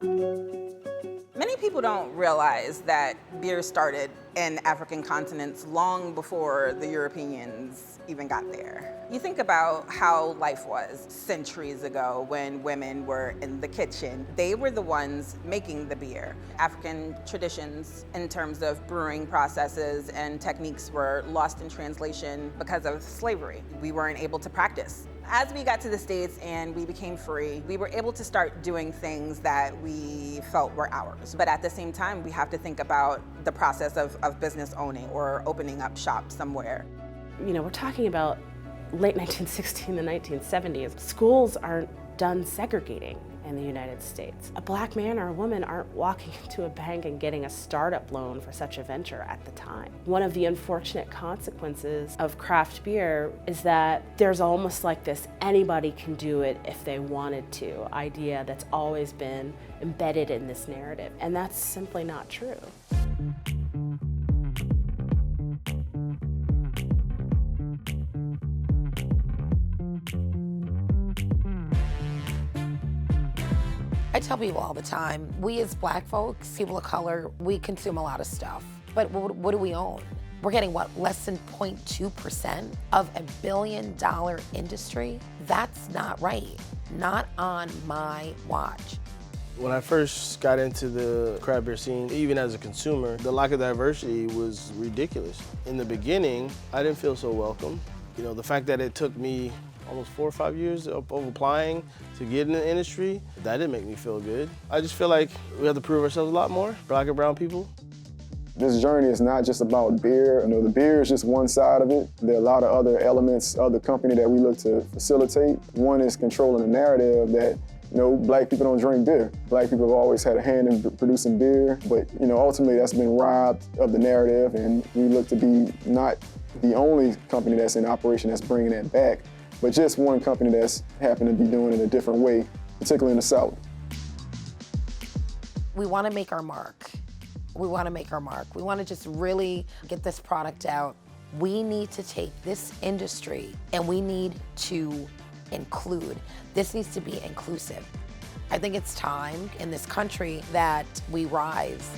Many people don't realize that beer started in African continents long before the Europeans even got there. You think about how life was centuries ago when women were in the kitchen. They were the ones making the beer. African traditions in terms of brewing processes and techniques were lost in translation because of slavery. We weren't able to practice. As we got to the States and we became free, we were able to start doing things that we felt were ours. But at the same time, we have to think about the process of business owning or opening up shop somewhere. You know, we're talking about late 1960s and the 1970s. Schools aren't done segregating in the United States. A black man or a woman aren't walking into a bank and getting a startup loan for such a venture at the time. One of the unfortunate consequences of craft beer is that there's almost like this anybody can do it if they wanted to idea that's always been embedded in this narrative, and that's simply not true. I tell people all the time, we as black folks, people of color, we consume a lot of stuff. But what do we own? We're getting, what, less than 0.2% of a $1 billion industry? That's not right. Not on my watch. When I first got into the craft beer scene, even as a consumer, the lack of diversity was ridiculous. In the beginning, I didn't feel so welcome. You know, the fact that it took me almost 4 or 5 years of applying to get in the industry, that didn't make me feel good. I just feel like we have to prove ourselves a lot more, black and brown people. This journey is not just about beer. You know, the beer is just one side of it. There are a lot of other elements of the company that we look to facilitate. One is controlling the narrative that, you know, black people don't drink beer. Black people have always had a hand in producing beer, but, you know, ultimately that's been robbed of the narrative, and we look to be not the only company that's in operation that's bringing that back, but just one company that's happened to be doing it in a different way, particularly in the South. We want to make our mark. We want to make our mark. We want to just really get this product out. We need to take this industry and we need to include. This needs to be inclusive. I think it's time in this country that we rise.